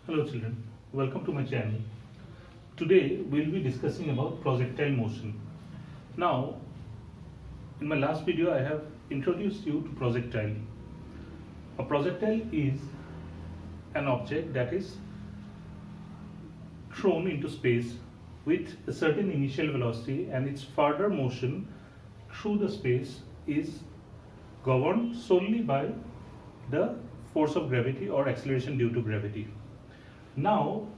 Hello children, welcome to my channel. Today we'll be discussing about projectile motion. Now, in my last video I have introduced you to projectile. A projectile is an object that is thrown into space with a certain initial velocity, and its further motion through the space is governed solely by the force of gravity or acceleration due to gravity. Now,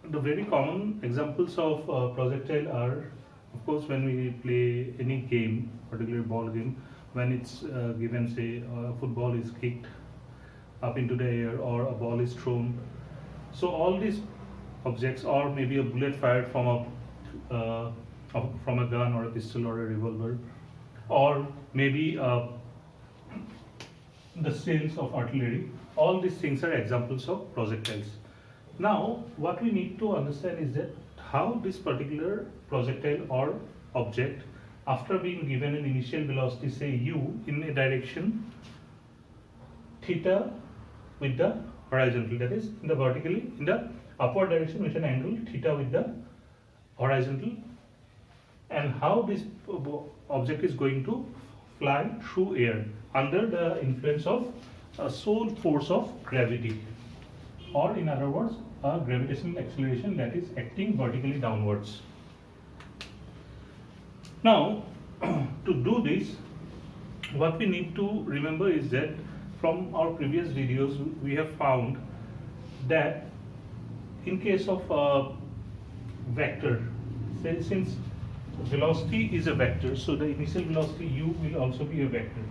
the very common examples of projectile are, of course, when we play any game, particularly ball game, when it's given, say, a football is kicked up into the air or a ball is thrown. So all these objects, or maybe a bullet fired from a gun or a pistol or a revolver, or maybe the shells of artillery, all these things are examples of projectiles. Now, what we need to understand is that how this particular projectile or object, after being given an initial velocity, say u, in a direction theta with the horizontal, that is in the upward direction with an angle theta with the horizontal, and how this object is going to fly through air under the influence of a sole force of gravity, or in other words, a gravitational acceleration that is acting vertically downwards. Now, to do this, what we need to remember is that from our previous videos we have found that in case of a vector, say, since velocity is a vector, so the initial velocity u will also be a vector.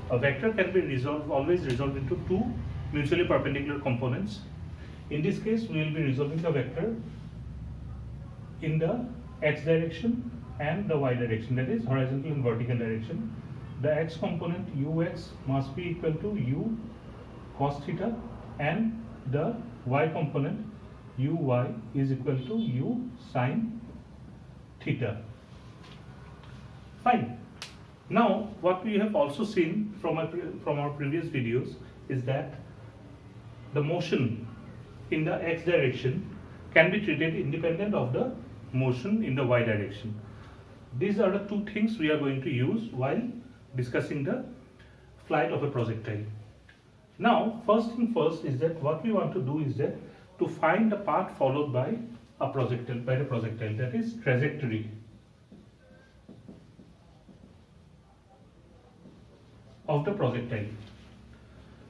A vector can be always resolved into two mutually perpendicular components. In this case, we will be resolving the vector in the x direction and the y direction, that is horizontal and vertical direction. The x component ux must be equal to u cos theta, and the y component uy is equal to u sin theta. Fine. Now, what we have also seen from our previous videos is that the motion in the x direction can be treated independent of the motion in the y direction. These are the two things we are going to use while discussing the flight of a projectile. Now, first thing first is that what we want to do is that to find the path followed by the projectile, that is trajectory of the projectile.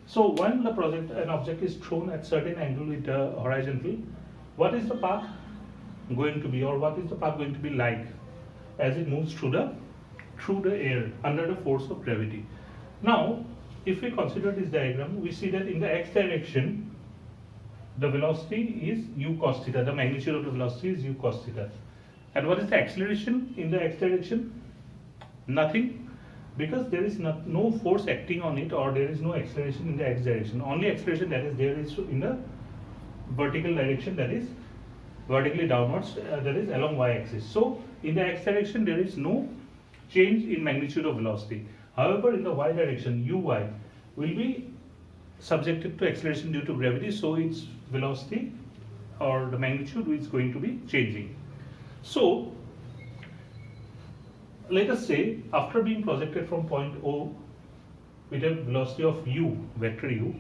So when an object is thrown at certain angle with the horizontal, what is the path going to be, or what is the path going to be like as it moves through the air under the force of gravity? Now, if we consider this diagram, we see that in the x direction, the velocity is u cos theta, the magnitude of the velocity is u cos theta. And what is the acceleration in the x direction? Nothing, because there is no force acting on it, or there is no acceleration in the x direction. Only acceleration that is there is in the vertical direction, that is vertically downwards, that is along y axis. So in the x direction there is no change in magnitude of velocity. However, in the y direction, uy will be subjected to acceleration due to gravity, so its velocity or the magnitude is going to be changing. So let us say after being projected from point O with a velocity of u, vector u,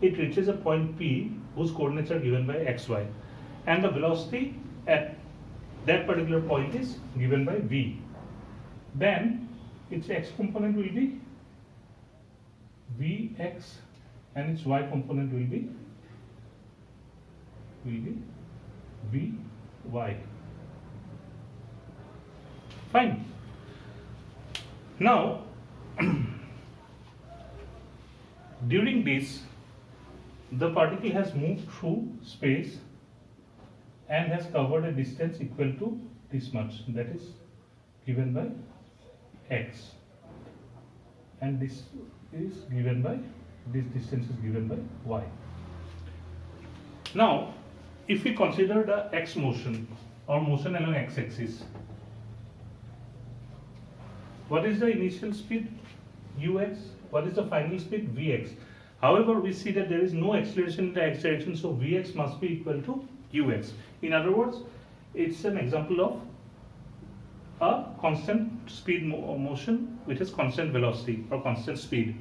it reaches a point P whose coordinates are given by xy, and the velocity at that particular point is given by v. Then its x component will be vx and its y component will be vy. Fine. Now, during this, the particle has moved through space and has covered a distance equal to this much, that is given by x, and this distance is given by y. Now, if we consider the x motion or motion along x axis, what is the initial speed ux? What is the final speed vx? However, we see that there is no acceleration in the x direction, so Vx must be equal to Ux. In other words, it's an example of a constant speed motion which is constant velocity or constant speed.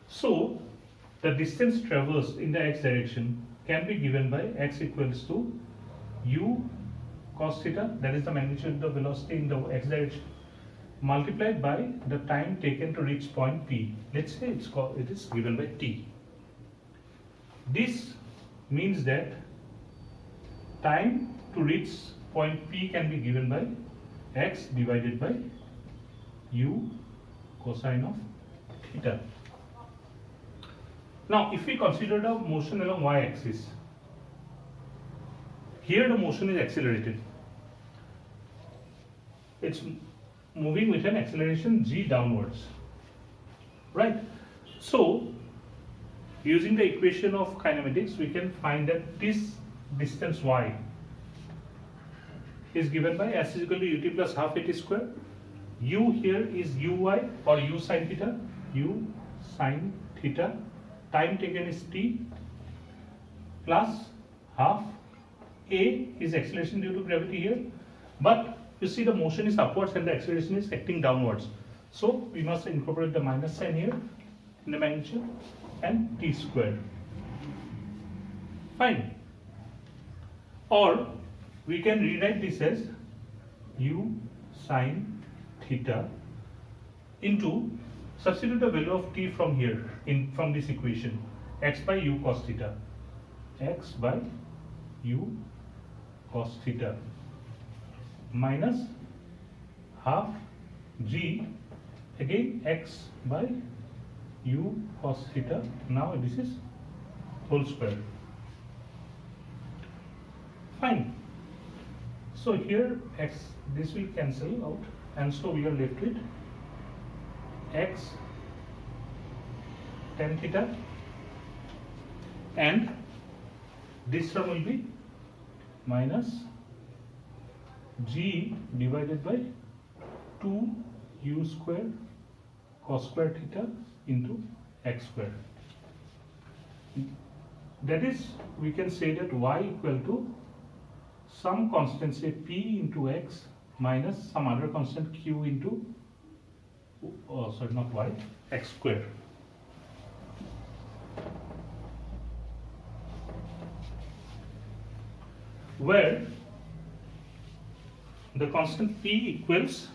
So the distance traversed in the x direction can be given by x equals to u cos theta, that is the magnitude of the velocity in the x direction, multiplied by the time taken to reach point P. Let's say it is given by t. This means that time to reach point P can be given by x divided by u cosine of theta. Now, if we consider the motion along y-axis, here the motion is accelerated. It's moving with an acceleration g downwards, right? So, using the equation of kinematics, we can find that this distance y is given by s is equal to ut plus half at square. U here is uy or u sin theta, u sin theta. Time taken is t plus half. A is acceleration due to gravity here, but you see the motion is upwards and the acceleration is acting downwards. So we must incorporate the minus sign here in the magnitude and t squared. Fine. Or we can rewrite this as u sin theta into, substitute the value of t from here from this equation, x by u cos theta, x by u cos theta minus half g, again x by u cos theta. Now this is whole square. Fine. So here x, this will cancel out, and so we are left with x tan theta, and this term will be minus g divided by 2 u square cos square theta into x square. That is, we can say that y equal to some constant, say p into x, minus some other constant q into, sorry, not y, x square. Where the constant p equals,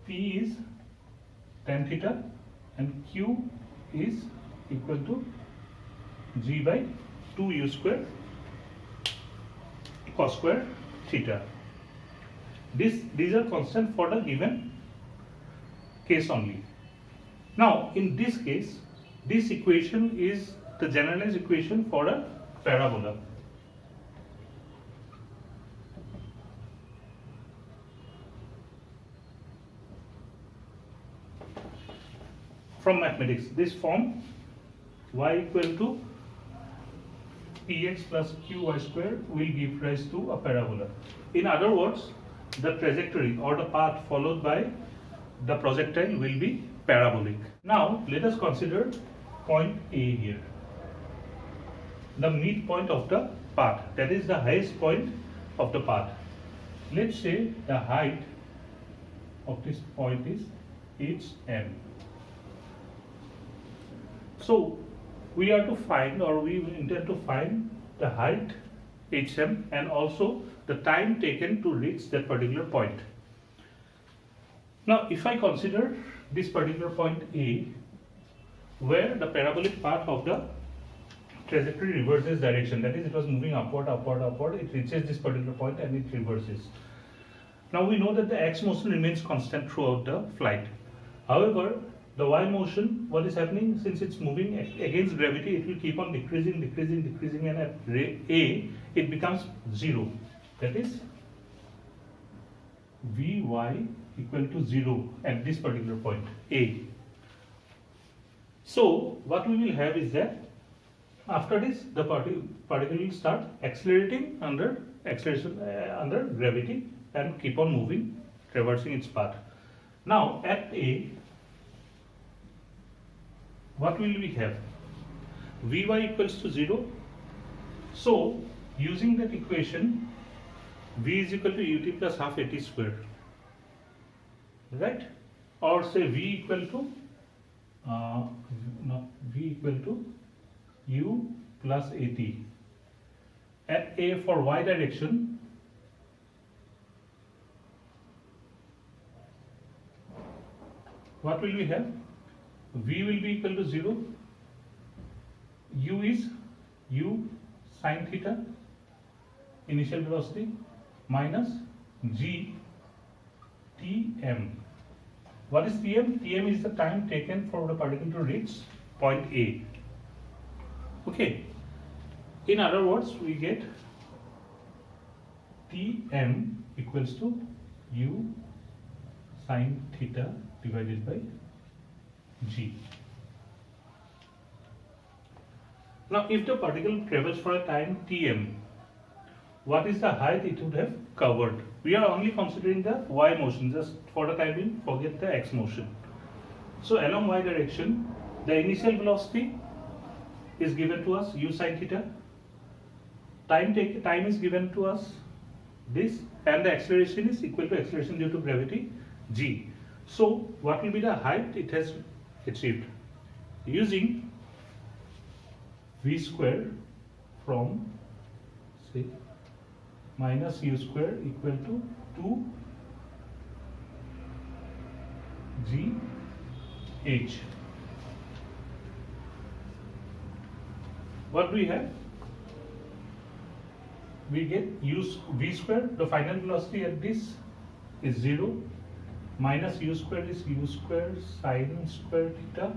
p is tan theta and q is equal to g by 2 u square cos square theta. These are constant for the given case only. Now, in this case, this equation is the generalized equation for a parabola. From mathematics, this form y equal to px plus qy square will give rise to a parabola. In other words, the trajectory or the path followed by the projectile will be parabolic. Now let us consider point A here, the midpoint of the path, that is the highest point of the path. Let's say the height of this point is hm. So we are to find, or we intend to find, the height hm and also the time taken to reach that particular point. Now if I consider this particular point A, where the parabolic path of the trajectory reverses direction, that is, it was moving upward, it reaches this particular point and it reverses. Now we know that the x motion remains constant throughout the flight. However, the y motion, what is happening, since it's moving against gravity, it will keep on decreasing, and at A it becomes 0. That is, Vy equal to 0 at this particular point A. So what we will have is that after this, the particle will start accelerating under gravity and keep on moving, traversing its path. Now at A, what will we have? Vy equals to 0. So using that equation, v is equal to ut plus half at square, right? Or say v equal to u plus at. At a for y direction, what will we have? V will be equal to 0. U is u sine theta, initial velocity, minus g Tm. What is Tm? Tm is the time taken for the particle to reach point A. Okay. In other words, we get Tm equals to u sine theta divided by g. Now, if the particle travels for a time Tm, what is the height it would have covered? We are only considering the y motion, just for the time being, forget the x motion. So, along y direction, the initial velocity is given to us u sine theta. Time is given to us this, and the acceleration is equal to acceleration due to gravity g. So, what will be the height it has achieved? Using v square from, say, minus u square equal to 2 g h. What do we have? We get v square, the final velocity at this is 0, minus u square is u square sine square theta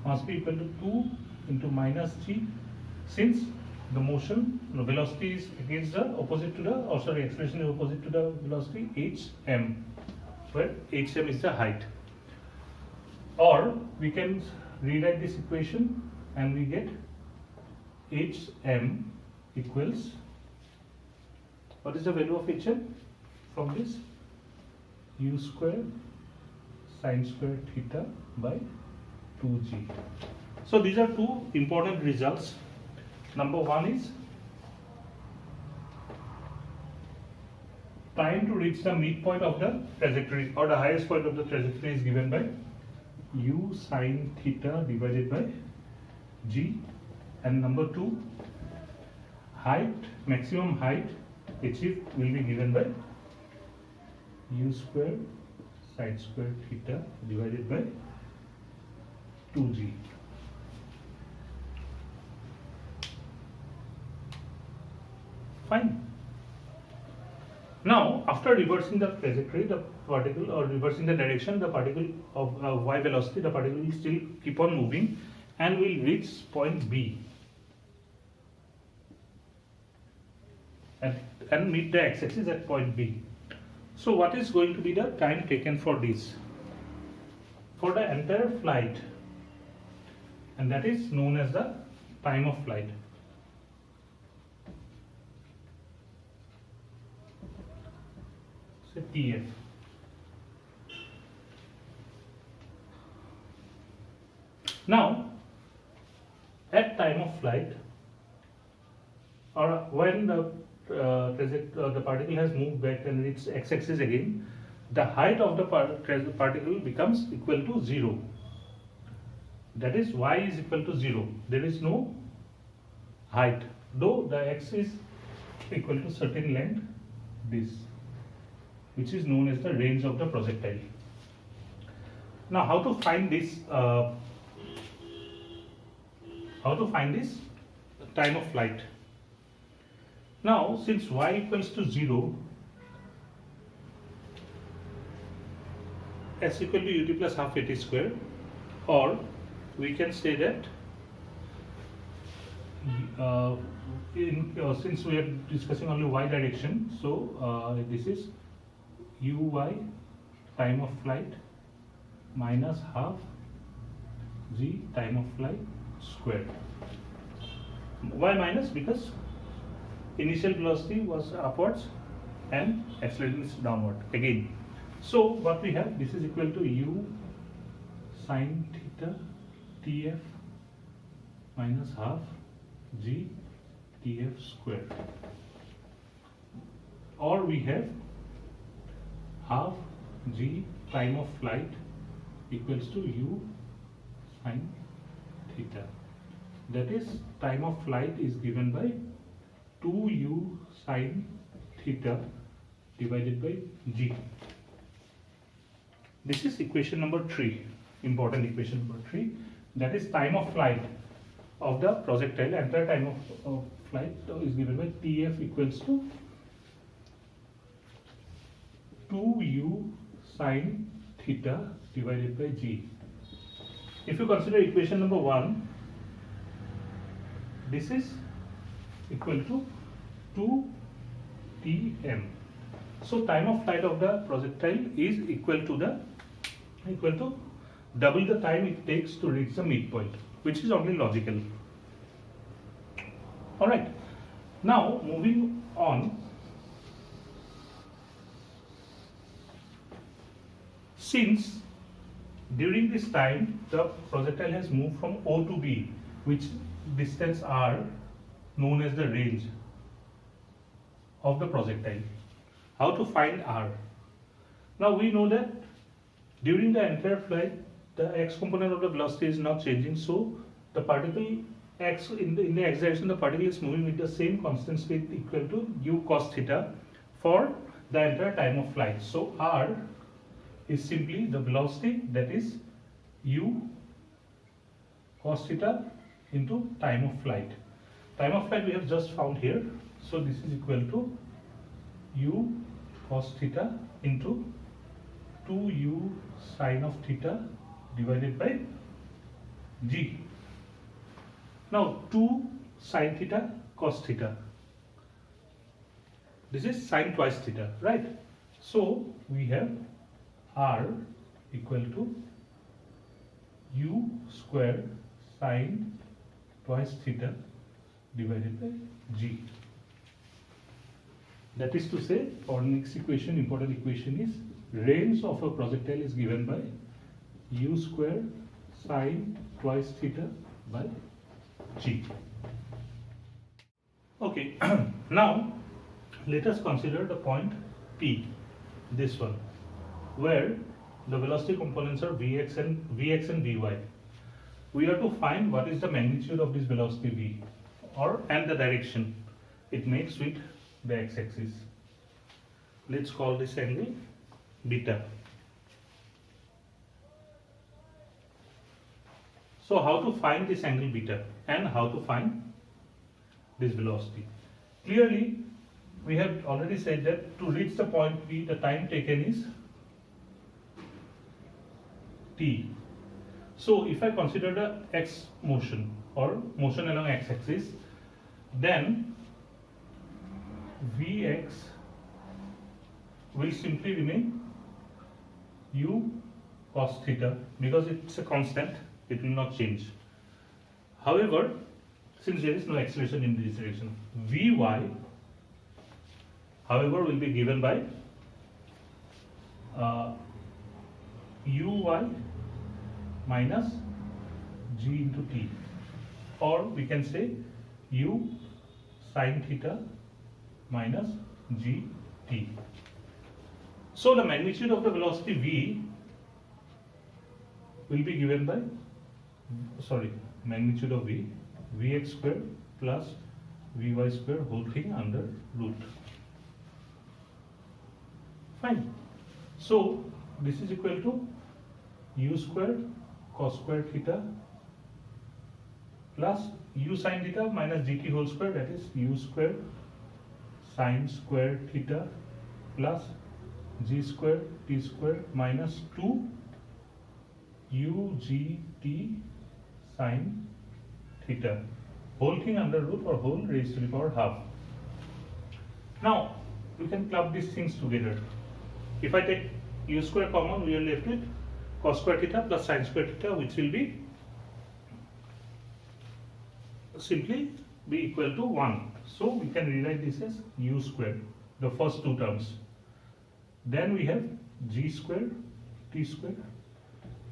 must be equal to 2 into minus g. Since the motion, the velocity is against the opposite to the, or sorry, acceleration is opposite to the velocity hm, where hm is the height. Or we can rewrite this equation and we get hm equals, what is the value of hm from this? U square sine square theta by 2g. So these are two important results. Number one is time to reach the midpoint of the trajectory, or the highest point of the trajectory is given by u sine theta divided by g. And number two, height, maximum height achieved will be given by u square sine square theta divided by 2g. Fine. Now, after reversing the trajectory, the particle, or reversing the direction, the particle of y velocity, the particle will still keep on moving and will reach point B and meet the x-axis at point B. So, what is going to be the time taken for this? For the entire flight, and that is known as the time of flight. Say TF. Now, at time of flight, or when the particle has moved back and reached x-axis again, the height of the particle becomes equal to 0. That is, y is equal to 0. There is no height, though the x is equal to certain length, this, which is known as the range of the projectile. Now, how to find this? Time of flight? Now, since y equals to 0, s equal to ut plus half at square, or we can say that since we are discussing only y direction, so this is uy time of flight minus half g time of flight squared. Why minus? Because initial velocity was upwards and acceleration is downward again. So what we have, this is equal to u sine theta TF minus half G TF square, or we have half G time of flight equals to U sine theta. That is, time of flight is given by 2U sine theta divided by G. This is equation number 3, important equation number 3. That is time of flight of the projectile. Entire time of flight is given by TF equals to 2U sine theta divided by G. If you consider equation number 1, this is equal to 2Tm. So time of flight of the projectile is equal to double the time it takes to reach the midpoint, which is only logical. Alright, now moving on. Since during this time the projectile has moved from O to B, which distance R known as the range of the projectile. How to find R? Now we know that during the entire flight the x component of the velocity is not changing, so the particle x in the x direction, the particle is moving with the same constant speed equal to u cos theta for the entire time of flight. So R is simply the velocity, that is u cos theta into time of flight. Time of flight we have just found here, so this is equal to u cos theta into 2u sine of theta divided by G. Now 2 sine theta cos theta, this is sine twice theta, right? So we have R equal to u square sine twice theta divided by G. That is to say, our next equation, important equation, is range of a projectile is given by u square sine twice theta by G. Okay, now let us consider the point P, this one, where the velocity components are Vx and Vy. We are to find what is the magnitude of this velocity V, and the direction it makes with the x-axis. Let's call this angle beta. So how to find this angle beta and how to find this velocity? Clearly, we have already said that to reach the point P, the time taken is t. So if I consider the x motion or motion along x-axis, then Vx will simply remain u cos theta, because it's a constant, it will not change. However, since there is no acceleration in this direction, Vy, however, will be given by uy minus g into t, or we can say u sine theta minus g t. So the magnitude of the velocity v will be given by, magnitude of v, vx square plus vy square whole thing under root. Fine. So this is equal to u square cos square theta plus u sine theta minus gt whole square, that is u square sine square theta plus g square t square minus 2 u g t sine theta whole thing under root or whole raised to the power half. Now we can club these things together. If I take u square common, we are left with cos square theta plus sine square theta, which will be simply be equal to 1. So we can rewrite this as u square, the first two terms. Then we have g square t square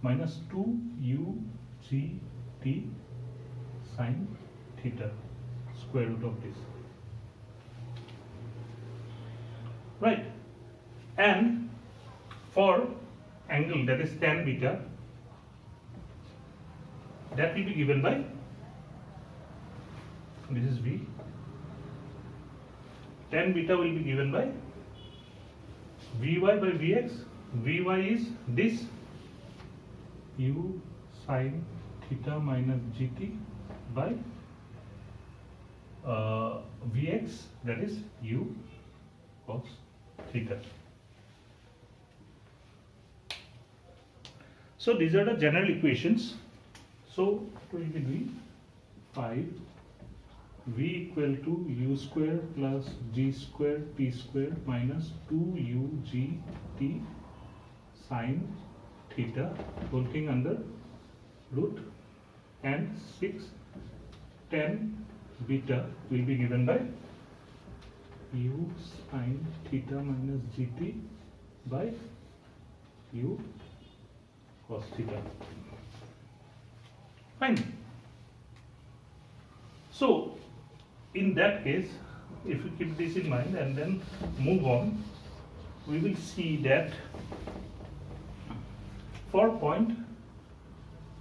minus 2 u g t sine theta, square root of this, right? And for angle that is tan beta, that will be given by, this is V, tan beta will be given by Vy by Vx. Vy is this u sine theta minus gt by Vx, that is u cos theta. So these are the general equations. So we will be doing 5 V equal to u square plus g square t square minus 2u g t sine theta working under root, and 6 tan beta will be given by u sine theta minus gt by u cos theta. Fine. So in that case, if we keep this in mind and then move on, we will see that for point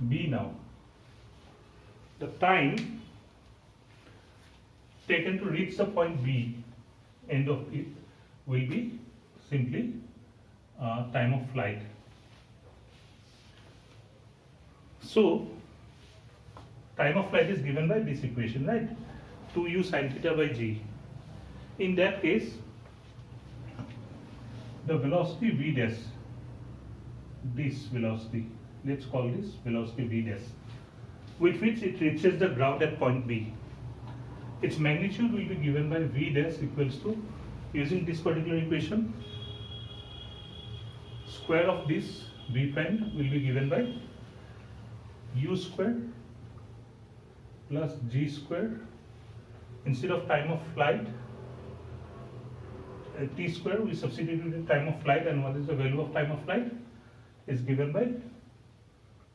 B now, the time taken to reach the point B, end of it, will be simply time of flight. So time of flight is given by this equation, right? 2u sine theta by g. In that case, the velocity v dash, this velocity, let's call this velocity v dash, with which it reaches the ground at point B, its magnitude will be given by v dash equals to, using this particular equation, square of this v prime will be given by u square plus g square, instead of time of flight t square we substitute the time of flight, and what is the value of time of flight is given by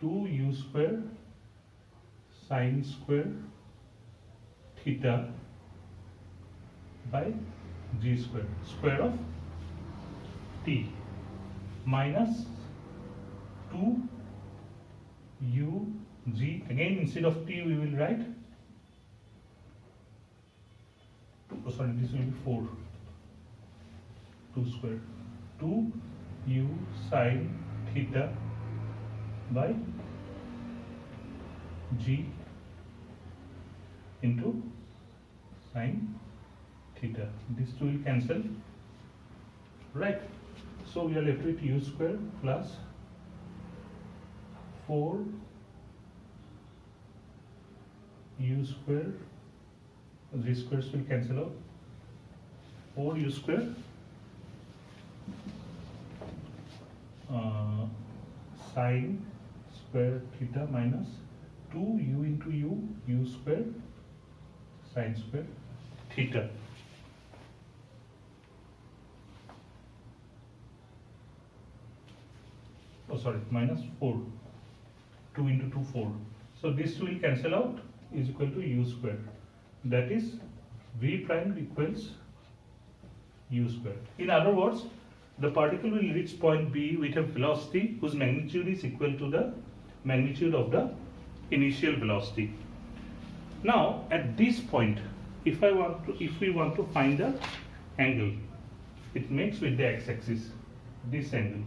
2u square sine square theta by g square, square of t, minus 2u g, again instead of t we will write, oh sorry, this will be 4, 2 square, 2u sine theta by g into sine theta. These two will cancel, right? So we are left with u square plus 4 u square, g squares will cancel out, 4 u square sine square theta minus 2u into u square sine square theta. Oh sorry, minus 4, 2 into 2 4. So this will cancel out, is equal to u square, that is v prime equals u square. In other words, the particle will reach point B with a velocity whose magnitude is equal to the magnitude of the initial velocity. Now at this point, if we want to find the angle it makes with the x-axis, this angle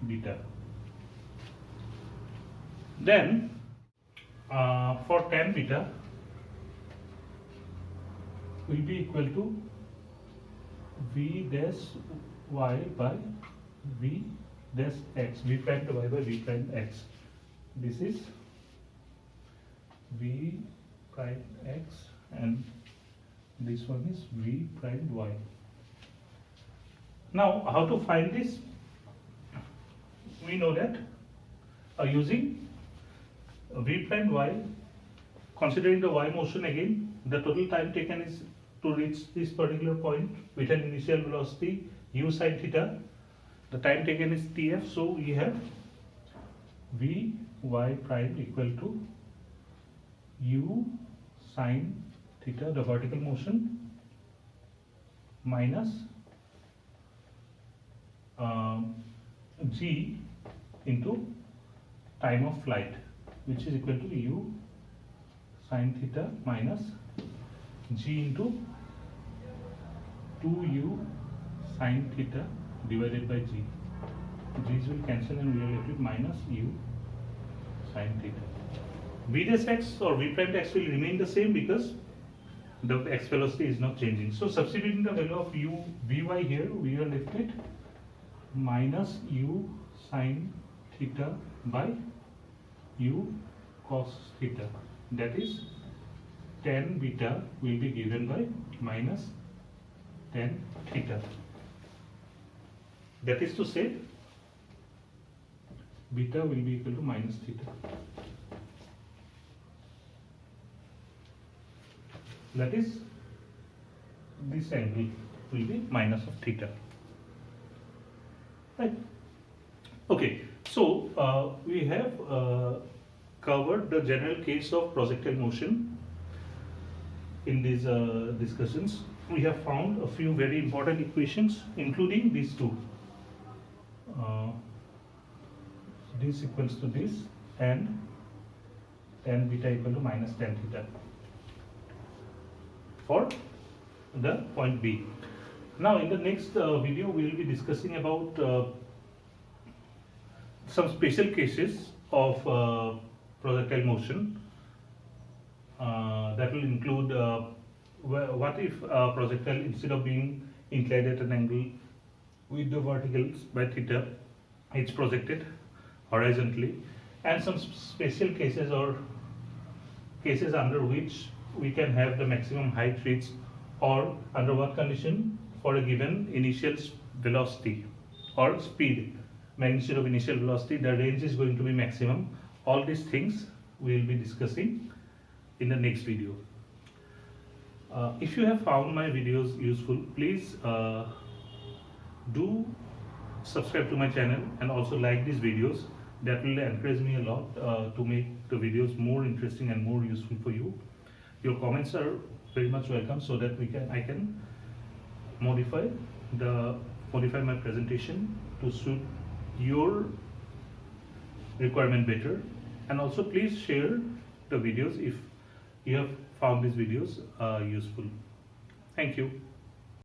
beta, then for tan beta will be equal to v dash y by v dash x, v prime y by v prime x. This is v prime x and this one is v prime y. Now how to find this? We know that using v prime y, considering the y motion again, the total time taken is to reach this particular point with an initial velocity u sine theta. The time taken is tf, so we have v y prime equal to u sine theta, the vertical motion, minus g into time of flight, which is equal to u sine theta minus g into 2u sine theta divided by g. G's will cancel and we are left with minus u sine theta. V dash x or v prime x will remain the same because the x velocity is not changing. So substituting the value of u vy here, we are left with minus u sine theta by u cos theta. That is tan beta will be given by minus tan theta. That is to say, beta will be equal to minus theta. That is, this angle will be minus of theta. Right. Okay. So we have covered the general case of projectile motion in these discussions. We have found a few very important equations, including these two. This equals to this, and tan beta equal to minus tan theta for the point B. Now in the next video we will be discussing about some special cases of projectile motion. That will include what if projectile, instead of being inclined at an angle with the verticals by theta, it's projected horizontally, and some special cases or cases under which we can have the maximum height reached, or under what condition for a given initial velocity or speed, magnitude of initial velocity, the range is going to be maximum. All these things we will be discussing in the next video. If you have found my videos useful, please do subscribe to my channel and also like these videos. That will encourage me a lot to make the videos more interesting and more useful for you. Your comments are very much welcome, so that I can modify my presentation to suit your requirement better. And also please share the videos if you have found these videos useful. Thank you.